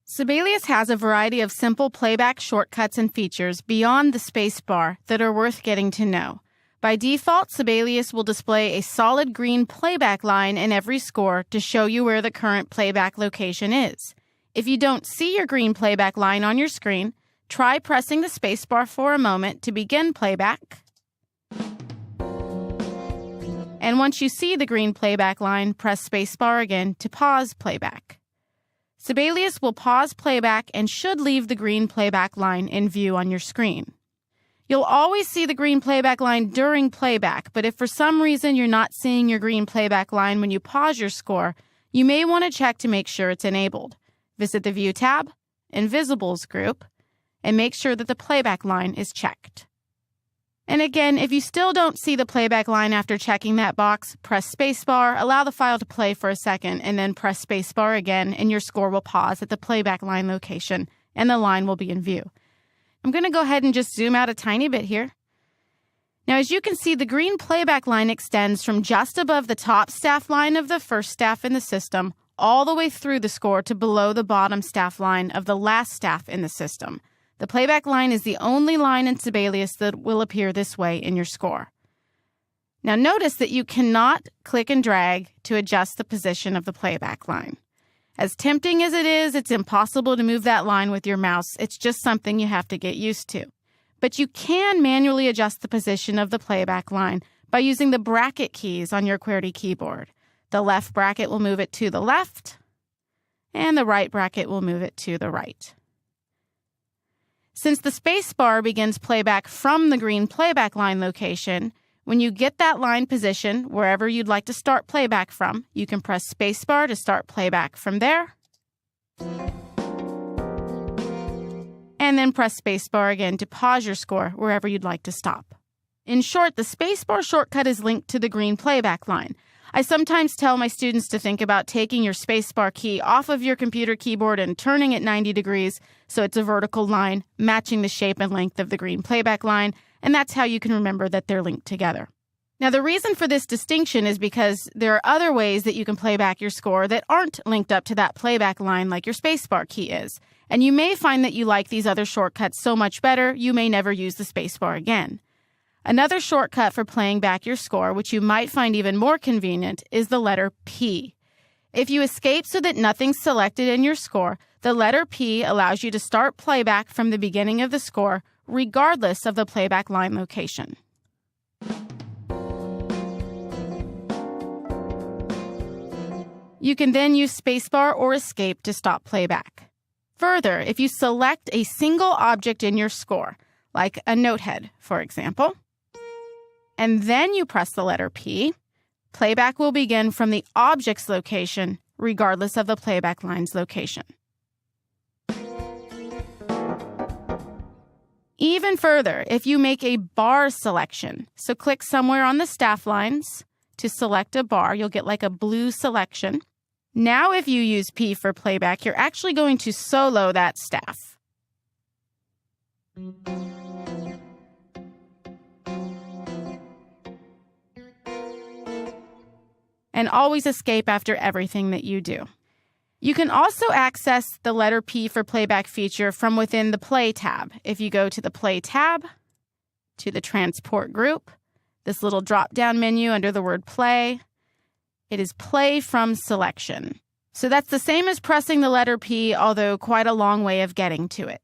Sibelius has a variety of simple playback shortcuts and features beyond the space bar that are worth getting to know. By default, Sibelius will display a solid green playback line in every score to show you where the current playback location is. If you don't see your green playback line on your screen, try pressing the space bar for a moment to begin playback. And once you see the green playback line, press space bar again to pause playback. Sibelius will pause playback and should leave the green playback line in view on your screen. You'll always see the green playback line during playback, but if for some reason you're not seeing your green playback line when you pause your score, you may want to check to make sure it's enabled. Visit the View tab, Invisibles group, and make sure that the playback line is checked. And again, if you still don't see the playback line after checking that box, press spacebar, allow the file to play for a second, and then press spacebar again, and your score will pause at the playback line location, and the line will be in view. I'm going to go ahead and just zoom out a tiny bit here. Now, as you can see, the green playback line extends from just above the top staff line of the first staff in the system all the way through the score to below the bottom staff line of the last staff in the system. The playback line is the only line in Sibelius that will appear this way in your score. Now notice that you cannot click and drag to adjust the position of the playback line. As tempting as it is, it's impossible to move that line with your mouse. It's just something you have to get used to. But you can manually adjust the position of the playback line by using the bracket keys on your QWERTY keyboard. The left bracket will move it to the left, and the right bracket will move it to the right. Since the space bar begins playback from the green playback line location, when you get that line position wherever you'd like to start playback from, you can press space bar to start playback from there, and then press space bar again to pause your score wherever you'd like to stop. In short, the space bar shortcut is linked to the green playback line. I sometimes tell my students to think about taking your spacebar key off of your computer keyboard and turning it 90 degrees so it's a vertical line matching the shape and length of the green playback line, and that's how you can remember that they're linked together. Now, the reason for this distinction is because there are other ways that you can play back your score that aren't linked up to that playback line like your spacebar key is. And you may find that you like these other shortcuts so much better, you may never use the spacebar again. Another shortcut for playing back your score, which you might find even more convenient, is the letter P. If you escape so that nothing's selected in your score, the letter P allows you to start playback from the beginning of the score, regardless of the playback line location. You can then use spacebar or escape to stop playback. Further, if you select a single object in your score, like a note head, for example, and then you press the letter P, playback will begin from the object's location, regardless of the playback line's location. Even further, if you make a bar selection, so click somewhere on the staff lines to select a bar, you'll get like a blue selection. Now if you use P for playback, you're actually going to solo that staff. And always escape after everything that you do. You can also access the letter P for playback feature from within the Play tab. If you go to the Play tab, to the Transport group, this little drop-down menu under the word Play, it is Play from Selection. So that's the same as pressing the letter P, although quite a long way of getting to it.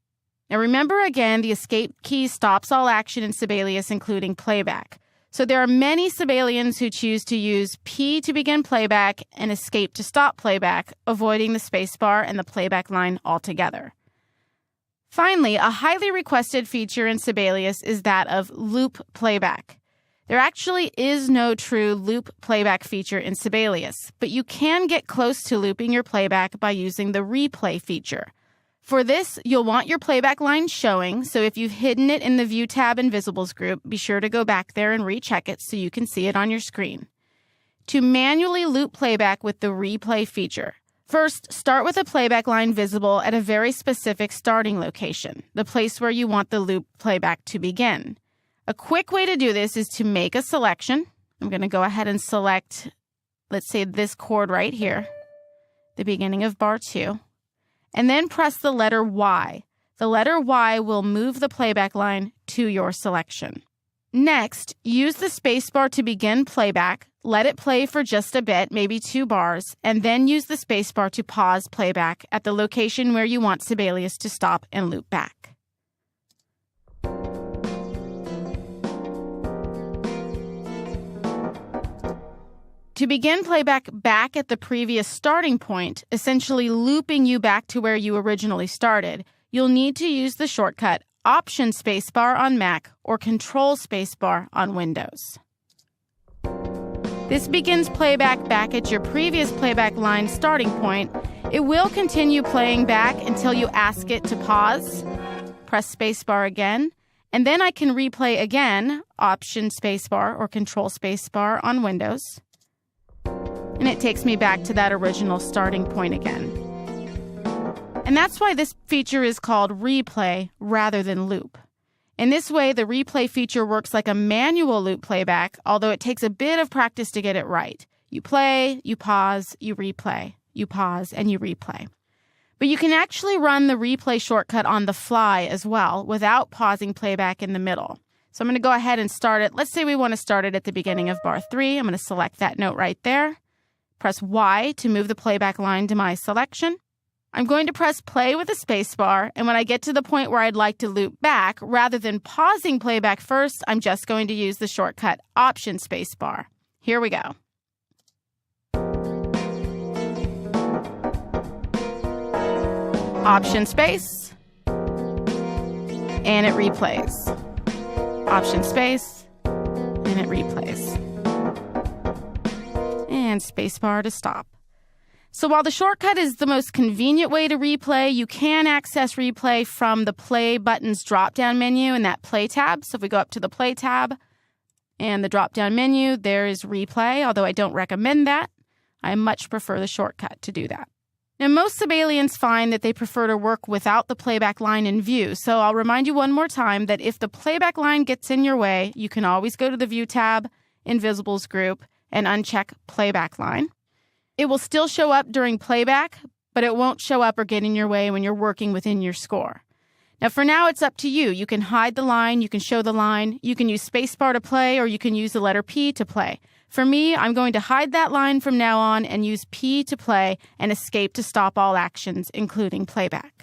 Now remember again, the Escape key stops all action in Sibelius, including playback. So there are many Sibelians who choose to use P to begin playback and Escape to stop playback, avoiding the spacebar and the playback line altogether. Finally, a highly requested feature in Sibelius is that of loop playback. There actually is no true loop playback feature in Sibelius, but you can get close to looping your playback by using the replay feature. For this, you'll want your playback line showing, so if you've hidden it in the View tab Invisibles group, be sure to go back there and recheck it so you can see it on your screen. To manually loop playback with the replay feature, first start with a playback line visible at a very specific starting location, the place where you want the loop playback to begin. A quick way to do this is to make a selection. I'm going to go ahead and select, let's say, this chord right here, the beginning of bar 2. and then press the letter Y. The letter Y will move the playback line to your selection. Next, use the spacebar to begin playback, let it play for just a bit, maybe 2 bars, and then use the spacebar to pause playback at the location where you want Sibelius to stop and loop back. To begin playback back at the previous starting point, essentially looping you back to where you originally started, you'll need to use the shortcut Option Spacebar on Mac or Control Spacebar on Windows. This begins playback back at your previous playback line starting point. It will continue playing back until you ask it to pause. Press Spacebar again, and then I can replay again, Option Spacebar or Control Spacebar on Windows. And it takes me back to that original starting point again. And that's why this feature is called replay rather than loop. In this way, the replay feature works like a manual loop playback, although it takes a bit of practice to get it right. You play, you pause, you replay. You pause, and you replay. But you can actually run the replay shortcut on the fly as well without pausing playback in the middle. So I'm going to go ahead and start it. Let's say we want to start it at the beginning of bar 3. I'm going to select that note right there. Press Y to move the playback line to my selection. I'm going to press play with the spacebar, and when I get to the point where I'd like to loop back, rather than pausing playback first, I'm just going to use the shortcut Option Spacebar. Here we go. Option space, and it replays. Option space, and it replays. And spacebar to stop. So while the shortcut is the most convenient way to replay, you can access replay from the Play Buttons drop-down menu in that Play tab. So if we go up to the Play tab and the drop-down menu, there is replay, although I don't recommend that. I much prefer the shortcut to do that. Now, most Sibelians find that they prefer to work without the playback line in view. So I'll remind you one more time that if the playback line gets in your way, you can always go to the View tab, Invisibles group, and uncheck Playback Line. It will still show up during playback, but it won't show up or get in your way when you're working within your score. Now, for now, it's up to you. You can hide the line, you can show the line, you can use spacebar to play, or you can use the letter P to play. For me, I'm going to hide that line from now on and use P to play and escape to stop all actions, including playback.